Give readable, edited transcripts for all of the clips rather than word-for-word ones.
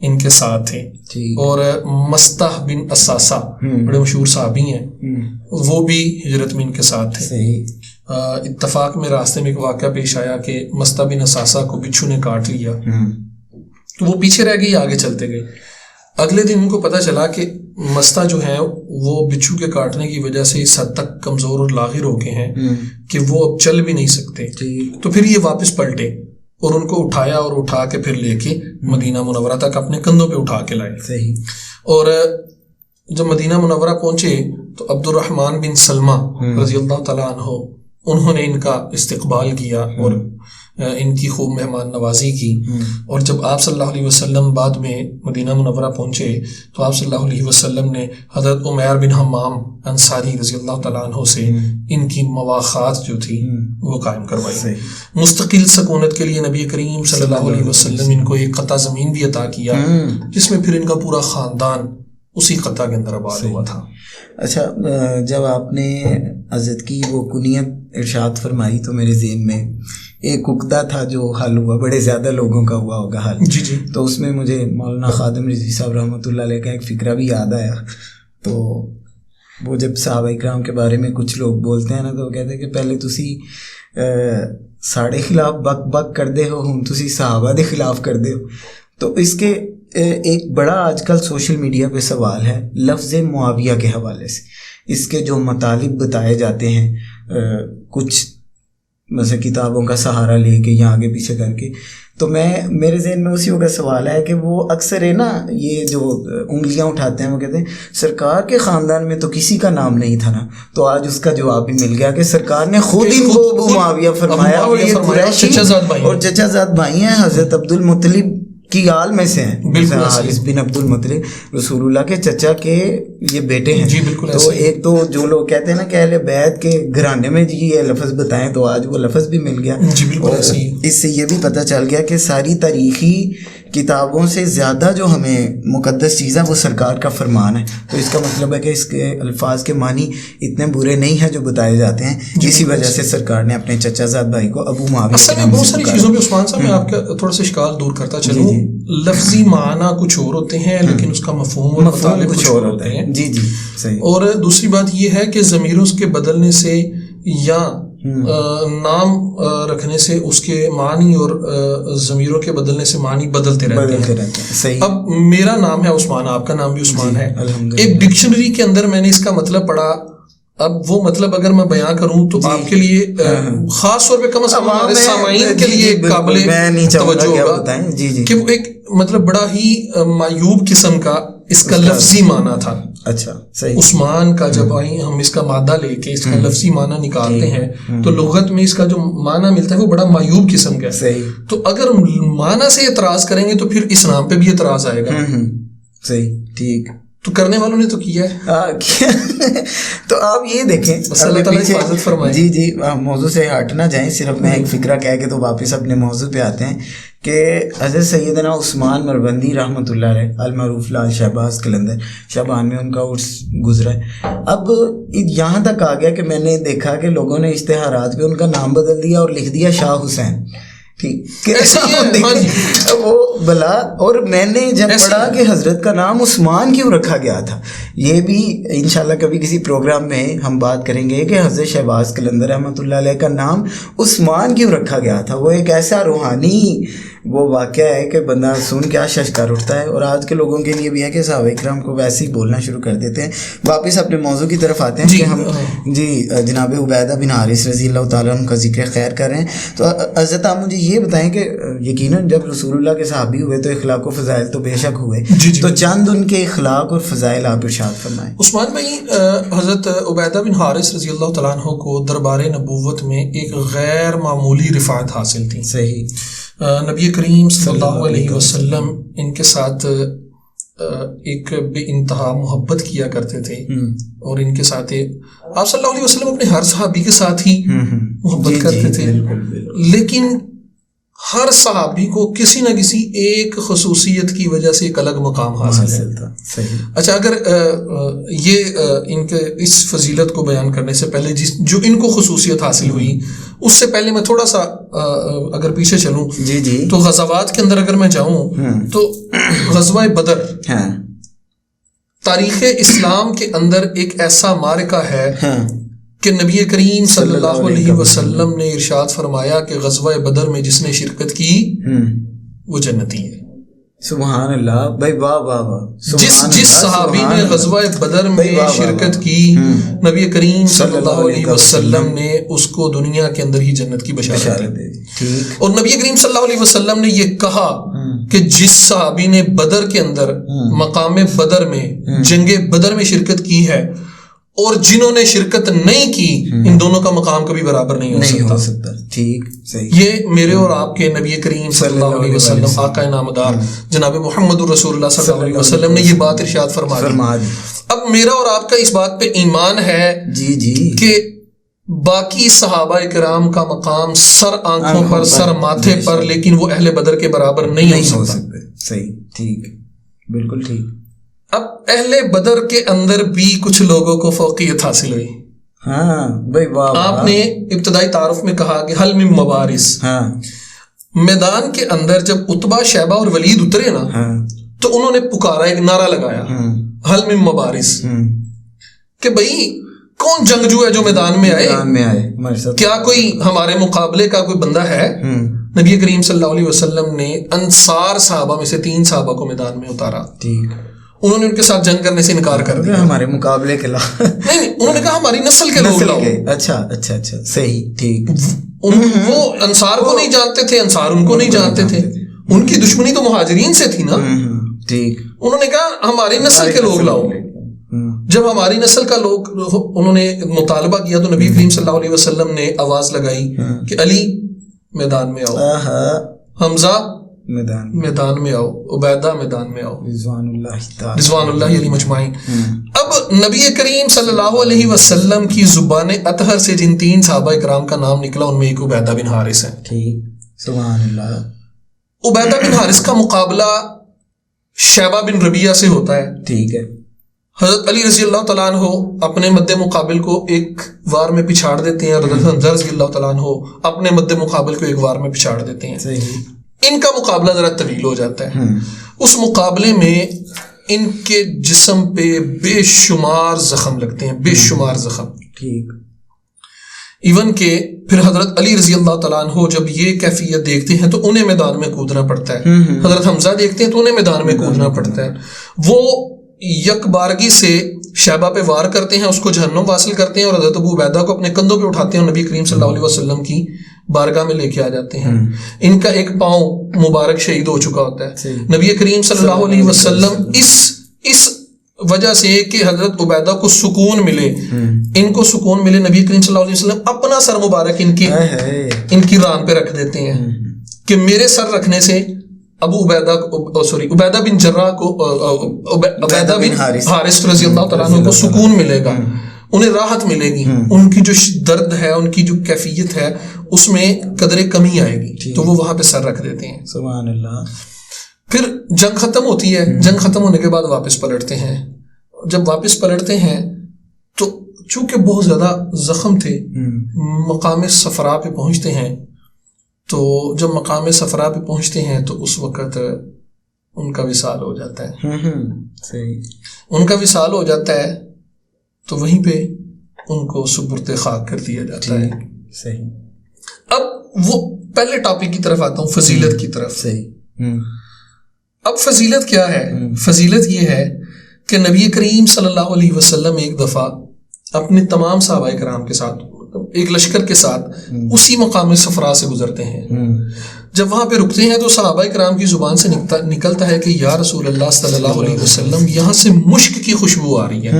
ان کے ساتھ تھے. اور مستح بن اساسہ بڑے مشہور صحابی ہیں, وہ بھی ہجرت میں ان کے ساتھ تھے. اتفاق میں راستے میں ایک واقعہ پیش آیا کہ مستح بن اساسہ کو بچھو نے کاٹ لیا, تو وہ پیچھے رہ گئی, آگے چلتے گئے. اگلے دن ان کو پتہ چلا کہ مستح جو ہے وہ بچھو کے کاٹنے کی وجہ سے اس حد تک کمزور اور لاغر ہو گئے ہیں کہ وہ اب چل بھی نہیں سکتے. تو پھر یہ واپس پلٹے اور ان کو اٹھایا اور اٹھا کے پھر لے کے مدینہ منورہ تک اپنے کندھوں پہ اٹھا کے لائے. اور جب مدینہ منورہ پہنچے تو عبد الرحمن بن سلمہ رضی اللہ تعالیٰ عنہ انہوں نے ان کا استقبال کیا اور ان کی خوب مہمان نوازی کی. اور جب آپ صلی اللہ علیہ وسلم بعد میں مدینہ منورہ پہنچے تو آپ صلی اللہ علیہ وسلم نے حضرت عمیر بن حمام انصاری رضی اللہ تعالیٰ عنہ سے ان کی مواخات جو تھی وہ قائم کروائی. مستقل سکونت کے لیے نبی کریم صلی اللہ علیہ وسلم ان کو ایک قطع زمین بھی عطا کیا, جس میں پھر ان کا پورا خاندان اسی قطع کے اندر آباد ہوا تھا. اچھا, جب آپ نے حضرت کی وہ کنیت ارشاد فرمائی تو میرے ذہن میں ایک عقدہ تھا جو حل ہوا, بڑے زیادہ لوگوں کا ہوا ہوگا حل. جی. تو اس میں مجھے مولانا خادم رضوی صاحب رحمۃ اللہ علیہ کا ایک فکرہ بھی یاد آیا. تو وہ جب صحابہ اکرام کے بارے میں کچھ لوگ بولتے ہیں نا, تو وہ کہتے ہیں کہ پہلے تسی ساڑے خلاف بک بک کردے ہو, ہوں تسی صحابہ دے خلاف کردے ہو. تو اس کے ایک بڑا آج کل سوشل میڈیا پہ سوال ہے لفظ معاویہ کے حوالے سے. اس کے جو مطالب بتائے جاتے ہیں کچھ مثلا کتابوں کا سہارا لے کے یا آگے پیچھے کر کے, تو میرے ذہن میں اسی وقت سوال ہے کہ وہ اکثر ہے نا یہ جو انگلیاں اٹھاتے ہیں وہ کہتے ہیں سرکار کے خاندان میں تو کسی کا نام نہیں تھا نا. تو آج اس کا جواب بھی مل گیا کہ سرکار نے خود ان کو ابو معاویہ فرمایا, اور یہ قریشی اور چچا زاد بھائی ہیں, حضرت عبد المطلب کی آل میں سے ہیں. حارث بن عبد المطلب رسول اللہ کے چچا کے یہ بیٹے ہیں. جی بالکل. تو ایک تو جو لوگ کہتے ہیں نا کہ اہل بیت کے گھرانے میں جی یہ لفظ بتائیں, تو آج وہ لفظ بھی مل گیا. جی بالکل. اس سے یہ بھی پتہ چل گیا کہ ساری تاریخی کتابوں سے زیادہ جو ہمیں مقدس چیز ہے وہ سرکار کا فرمان ہے. تو اس کا مطلب ہے کہ اس کے الفاظ کے معنی اتنے برے نہیں ہیں جو بتائے جاتے ہیں. اسی وجہ سے سرکار نے اپنے چچا زاد بھائی کو ابو معاویہ. اصل میں بہت ساری چیزوں پہ عثمان صاحب میں آپ کا تھوڑا سا اشکال دور کرتا چلوں. لفظی معنی کچھ اور ہوتے ہیں لیکن اس کا مفہوم اور مطالب کچھ اور ہوتے ہیں. جی جی صحیح. اور دوسری بات یہ ہے کہ ضمیروں کے بدلنے سے یا نام رکھنے سے اس کے معنی اور ضمیروں کے بدلنے سے معنی بدلتے رہتے ہیں. صحیح. اب میرا نام ہے عثمان, آپ کا نام بھی عثمان ہے. ایک ڈکشنری کے اندر میں نے اس کا مطلب پڑھا. اب وہ مطلب اگر میں بیان کروں تو آپ کے لیے خاص طور پہ کم از کم ہمارے سامعین کے لیے قابل توجہ ہوگا کہ وہ ایک مطلب بڑا ہی معیوب قسم کا اس کا لفظی معنی تھا. اچھا صحیح. عثمان کا جب ہم اس کا مادہ لے کے اس کا لفظی معنی نکالتے ہیں تو لغت میں اس کا جو معنی ملتا ہے وہ بڑا معیوب قسم کا ہے. صحیح. تو اگر معنی سے اعتراض کریں گے تو پھر اس نام پہ بھی اعتراض آئے گا. صحیح. ٹھیک. تو کرنے والوں نے تو کیا ہے. تو آپ یہ دیکھیں اللہ تعالیٰ حفاظت فرمائے. جی جی موضوع سے ہٹ نہ جائیں, صرف میں ایک فکرہ کہہ کے تو واپس اپنے موضوع پہ آتے ہیں کہ حضرت سیدنا عثمان مربندی رحمۃ اللہ علیہ المعروف لال شہباز قلندر شعبان میں ان کا عرس گزرا ہے. اب یہاں تک آ گیا کہ میں نے دیکھا کہ لوگوں نے اشتہارات پہ ان کا نام بدل دیا اور لکھ دیا شاہ حسین. ٹھیک وہ بلا. اور میں نے جب پڑھا کہ حضرت کا نام عثمان کیوں رکھا گیا تھا, یہ بھی انشاءاللہ کبھی کسی پروگرام میں ہم بات کریں گے کہ حضرت شہباز قلندر رحمۃ اللہ علیہ کا نام عثمان کیوں رکھا گیا تھا. وہ ایک ایسا روحانی وہ واقعہ ہے کہ بندہ سن کے ششکار اٹھتا ہے. اور آج کے لوگوں کے لیے بھی ہے کہ صحابہ اکرام کو ویسے ہی بولنا شروع کر دیتے ہیں. واپس اپنے موضوع کی طرف آتے ہیں کہ ہم جناب عبیدہ بن حارث رضی اللہ تعالیٰ عنہ کا ذکر خیر کر رہے ہیں. تو حضرت آپ مجھے یہ بتائیں کہ یقیناً جب رسول اللہ کے صحابی ہوئے تو اخلاق و فضائل تو بے شک ہوئے. تو چند ان کے اخلاق اور فضائل آپ ارشاد فرمائیں. عثمان بھائی, حضرت عبیدہ بن حارث رضی اللہ تعالیٰ عنہ کو دربار نبوت میں ایک غیر معمولی رفعت حاصل تھی. صحیح. نبی کریم صلی اللہ علیہ وسلم ان کے ساتھ ایک بے انتہا محبت کیا کرتے تھے اور ان کے ساتھ آپ صلی اللہ علیہ وسلم اپنے ہر صحابی کے ساتھ ہی محبت کرتے تھے. لیکن ہر صحابی کو کسی نہ کسی ایک خصوصیت کی وجہ سے ایک الگ مقام حاصل تھا. اچھا, اگر یہ ان کے اس فضیلت کو بیان کرنے سے پہلے جو ان کو خصوصیت حاصل ہوئی اس سے پہلے میں تھوڑا سا اگر پیچھے چلوں جی جی تو غزوات کے اندر اگر میں جاؤں تو غزوہ بدر تاریخ اسلام کے اندر ایک ایسا معرکہ ہے کہ نبی کریم صلی اللہ علیہ وسلم نے ارشاد فرمایا کہ غزوہ بدر میں جس نے شرکت کی وہ جنتی ہے. سبحان اللہ بھائی، واہ واہ واہ. جس صحابی نے غزوہ بدر میں شرکت کی نبی کریم صلی اللہ علیہ وسلم نے اس کو دنیا کے اندر ہی جنت کی بشارت دی. اور نبی کریم صلی اللہ علیہ وسلم نے یہ کہا کہ جس صحابی نے بدر کے اندر مقام بدر میں جنگ بدر میں شرکت کی ہے اور جنہوں نے شرکت نہیں کی، ان دونوں کا مقام کبھی برابر نہیں ہو سکتا. ٹھیک صحیح. یہ میرے اور آپ کے نبی کریم صلی اللہ علیہ وسلم آقا نامدار جناب محمد رسول اللہ صلی اللہ علیہ وسلم نے یہ بات ارشاد فرما دی. اب میرا اور آپ کا اس بات پہ ایمان ہے جی جی کہ باقی صحابہ کرام کا مقام سر آنکھوں پر، سر ماتھے پر، لیکن وہ اہل بدر کے برابر نہیں ہو سکتے. صحیح ٹھیک بالکل ٹھیک. اب اہل بدر کے اندر بھی کچھ لوگوں کو فوقیت حاصل ہوئی. ہاں بھائی واہ. آپ نے ابتدائی تعارف میں کہا کہ حل من مبارز. میدان کے اندر جب عتبہ، شیبہ اور ولید اترے نا تو انہوں نے پکارا، ایک نعرہ لگایا، حل من مبارز، کہ بھائی کون جنگجو ہے جو میدان میں آئے، کیا کوئی ہمارے مقابلے کا کوئی بندہ ہے؟ نبی کریم صلی اللہ علیہ وسلم نے انصار صحابہ میں سے 3 صحابہ کو میدان میں اتارا. ٹھیک. انہوں نے ان کے ساتھ جنگ کرنے سے انکار کر دیا. ہمارے مقابلے کے نہیں، انہوں نے کہا ہماری نسل کے لوگ لاؤ. اچھا اچھا اچھا صحیح ٹھیک. وہ انصار کو نہیں جانتے تھے، انصار ان کو نہیں جانتے تھے، ان کی دشمنی تو مہاجرین سے تھی نا. ٹھیک. انہوں نے کہا ہماری نسل کے لوگ لاؤ. جب ہماری نسل کا لوگ انہوں نے مطالبہ کیا تو نبی کریم صلی اللہ علیہ وسلم نے آواز لگائی کہ علی میدان میں آؤ، حمزہ میدان میں آؤ، عبیدہ میدان میں آؤ، رضوان اللہ علیہ مجمعین. اب نبی کریم صلی اللہ علیہ وسلم کی زبان اطہر سے جن 3 صحابہ کرام کا نام نکلا ان میں ایک عبیدہ بن حارث ہے. سبحان اللہ. عبیدہ بن حارث کا مقابلہ شیبہ بن ربیعہ سے ہوتا ہے. ٹھیک ہے. حضرت علی رضی اللہ تعالیٰ عنہ اپنے مد مقابل کو ایک وار میں پچھاڑ دیتے ہیں اور حضرت حمزہ رضی اللہ تعالیٰ عنہ اپنے مد مقابل کو ایک وار میں پچھاڑ دیتے ہیں. ان کا مقابلہ ذرا طویل ہو جاتا ہے. اس مقابلے میں ان کے جسم پہ بے شمار زخم لگتے ہیں، بے شمار زخم. ٹھیک. ایون کہ پھر حضرت علی رضی اللہ تعالیٰ عنہ جب یہ کیفیت دیکھتے ہیں تو انہیں میدان میں کودنا پڑتا ہے. حضرت حمزہ دیکھتے ہیں تو انہیں میدان میں کودنا پڑتا ہے. وہ یک بارگی سے شیبہ پہ وار کرتے ہیں، اس کو جہنم واصل کرتے ہیں اور حضرت ابو عبیدہ کو اپنے کندھوں پہ اٹھاتے ہیں اور نبی کریم صلی اللہ علیہ وسلم کی بارگاہ میں لے کے آ جاتے ہیں. ان کا ایک پاؤں مبارک شہید ہو چکا ہوتا ہے. نبی کریم صلی اللہ علیہ وسلم اس وجہ سے کہ حضرت عبیدہ کو سکون ملے، ان کو سکون ملے، نبی کریم صلی اللہ علیہ وسلم اپنا سر مبارک ان کی ران پہ رکھ دیتے ہیں کہ میرے سر رکھنے سے عبیدہ بن جراح کو، عبیدہ بن حارث رضی اللہ تعالیٰ عنہ کو سکون ملے گا، انہیں راحت ملے گی، ان کی جو درد ہے، ان کی جو کیفیت ہے اس میں قدرے کمی آئے گی، تو وہ وہاں پہ سر رکھ دیتے ہیں. سبحان اللہ. پھر جنگ ختم ہوتی ہے. جنگ ختم ہونے کے بعد واپس پلٹتے ہیں. جب واپس پلٹتے ہیں تو چونکہ بہت زیادہ زخم تھے، مقام صفرا پہ پہنچتے ہیں. تو جب مقام صفرا پہ پہنچتے ہیں تو اس وقت ان کا وصال ہو جاتا ہے. ان کا وصال ہو جاتا ہے تو وہیں پہ ان کو سپرد خاک کر دیا جاتا ہے. صحیح. اب وہ پہلے ٹاپک کی طرف آتا ہوں، فضیلت کی طرف. صحیح. اب فضیلت کیا ہے؟ فضیلت یہ ہے کہ نبی کریم صلی اللہ علیہ وسلم ایک دفعہ اپنے تمام صحابہ کرام کے ساتھ، ایک لشکر کے ساتھ اسی مقام صفرا سے گزرتے ہیں. جب وہاں پہ رکتے ہیں تو صحابہ کرام کی زبان سے نکلتا ہے کہ یا رسول اللہ صلی اللہ علیہ وسلم یہاں سے مشک کی خوشبو آ رہی ہے،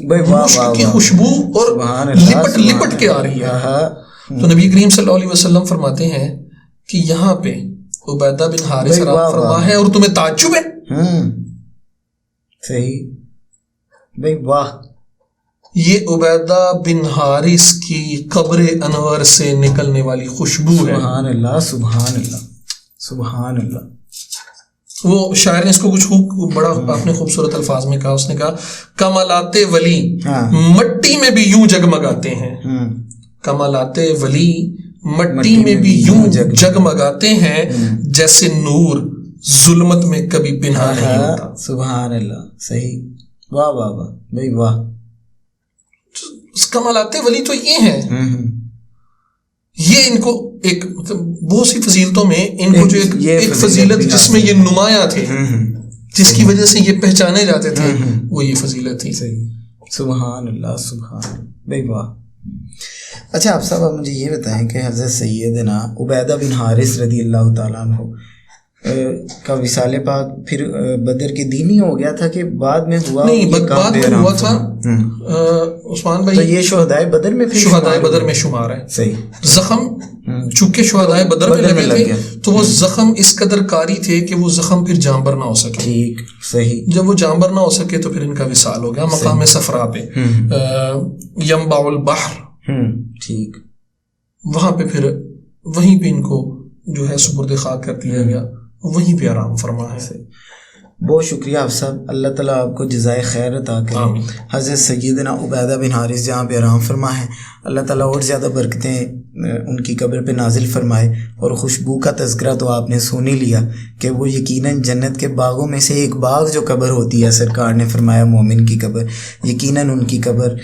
مشک کی خوشبو اور لپٹ لپٹ کے آ رہی ہے. تو نبی کریم صلی اللہ علیہ وسلم فرماتے ہیں کہ یہاں پہ عبیدہ بن حارث آرام فرما ہے اور تمہیں تعجب ہے. صحیح بھائی واہ. یہ عبیدہ بن حارث کی قبر انور سے نکلنے والی خوشبو ہے. سبحان اللہ سبحان اللہ سبحان اللہ. وہ شاعر نے اس کو کچھ بڑا آپ نے خوبصورت الفاظ میں کہا. اس نے کہا کمالات ولی مٹی میں بھی یوں جگمگاتے ہیں. کمالات ولی مٹی میں بھی یوں جگمگاتے ہیں جیسے نور ظلمت میں کبھی پنہا نہیں ہوتا. سبحان اللہ. صحیح. واہ واہ واہ بھائی واہ. کمالات ولی تو یہ ہیں. یہ ان کو ایک مطلب بہت سی فضیلتوں میں ان کو جو ایک فضیلت جس میں یہ نمایاں تھے, جس کی وجہ سے یہ پہچانے جاتے تھے, وہ یہ فضیلت تھی. سبحان اللہ سبحان اللہ بھائی واہ. اچھا آپ صاحب مجھے یہ بتائیں کہ حضرت سیدنا عبیدہ بن حارث رضی اللہ تعالیٰ عنہ کا وصال پاک پھر بدر کے دن ہی ہو گیا تھا کہ بعد میں ہوا؟ نہیں, بعد میں ہوا تھا عثمان بھائی. تو یہ شہدائے بدر میں پھر شہدائے بدر میں شمار ہے. صحیح. زخم چونکہ شہدائے بدر میں لگے تھے تو وہ زخم اس قدر کاری تھے کہ وہ زخم پھر جانبر نہ ہو سکے. ٹھیک صحیح. جب وہ جانبر نہ ہو سکے تو پھر ان کا وصال ہو گیا مقام صفرا پہ, ینبع البحر. ٹھیک. وہاں پہ پھر وہیں پہ ان کو جو ہے سپرد خاک کر دیا گیا, وہیں پہ آرام فرما ہے. بہت شکریہ آپ صاحب, اللہ تعالیٰ آپ کو جزائے خیر عطا کرے. حضرت سیدنا عبیدہ بن حارث جہاں پہ آرام فرما ہے, اللہ تعالیٰ اور زیادہ برکتیں ان کی قبر پہ نازل فرمائے. اور خوشبو کا تذکرہ تو آپ نے سن ہی لیا کہ وہ یقیناً جنت کے باغوں میں سے ایک باغ جو قبر ہوتی ہے, سرکار نے فرمایا مومن کی قبر, یقیناً ان کی قبر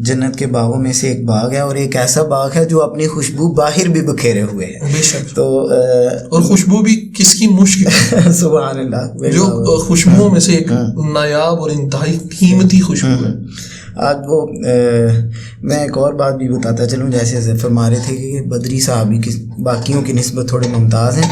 جنت کے باغوں میں سے ایک باغ ہے, اور ایک ایسا باغ ہے جو اپنی خوشبو باہر بھی بکھیرے ہوئے ہے. بے شک. تو اور خوشبو بھی کس کی مشک سبحان اللہ, جو خوشبوؤں میں سے ایک نایاب اور انتہائی قیمتی خوشبو ہے. آج وہ میں ایک اور بات بھی بتاتا چلوں, جیسے فرما رہے تھے کہ بدری صحابی کی باقیوں کی نسبت تھوڑے ممتاز ہیں,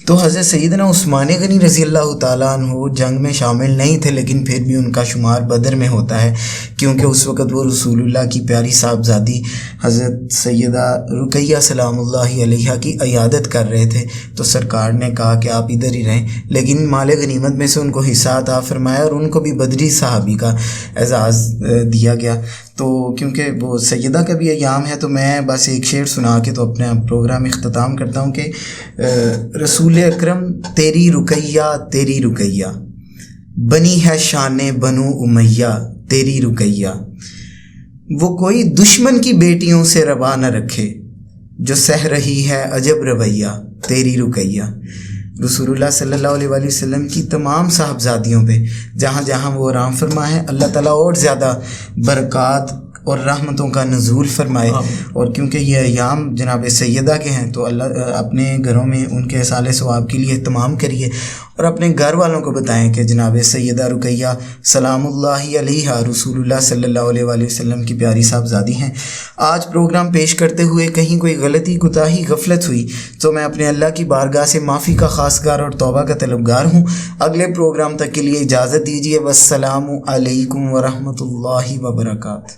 تو حضرت سیدنا عثمان غنی رضی اللہ تعالیٰ عنہ جنگ میں شامل نہیں تھے, لیکن پھر بھی ان کا شمار بدر میں ہوتا ہے, کیونکہ اس وقت وہ رسول اللہ کی پیاری صاحبزادی حضرت سیدہ رقیہ سلام اللہ علیہا کی عیادت کر رہے تھے. تو سرکار نے کہا کہ آپ ادھر ہی رہیں, لیکن مال غنیمت میں سے ان کو حصہ عطا فرمایا, اور ان کو بھی بدری صحابی کا اعزاز دیا گیا. تو کیونکہ وہ سیدہ کا بھی ایام ہے, تو میں بس ایک شعر سنا کے تو اپنا پروگرام اختتام کرتا ہوں کہ رسول اکرم تیری رقیہ بنی ہے شان بنو امیہ تیری رقیہ, وہ کوئی دشمن کی بیٹیوں سے روا نہ رکھے, جو سہ رہی ہے عجب رویہ تیری رقیہ. رسول اللہ صلی اللہ علیہ وآلہ وسلم کی تمام صاحبزادیوں پہ جہاں جہاں وہ آرام فرما ہے, اللہ تعالیٰ اور زیادہ برکات اور رحمتوں کا نزول فرمائے. اور کیونکہ یہ ایام جناب سیدہ کے ہیں, تو اللہ اپنے گھروں میں ان کے احصال ثواب کے لیے اہتمام کریے, اور اپنے گھر والوں کو بتائیں کہ جناب سیدہ رقیہ سلام اللہ علیہا رسول اللہ صلی اللہ علیہ وآلہ وسلم کی پیاری صاحبزادی ہیں. آج پروگرام پیش کرتے ہوئے کہیں کوئی غلطی کوتاہی غفلت ہوئی تو میں اپنے اللہ کی بارگاہ سے معافی کا خواستگار اور توبہ کا طلبگار ہوں. اگلے پروگرام تک کے لیے اجازت دیجیے. والسلام علیکم ورحمۃ اللہ وبرکاتہ.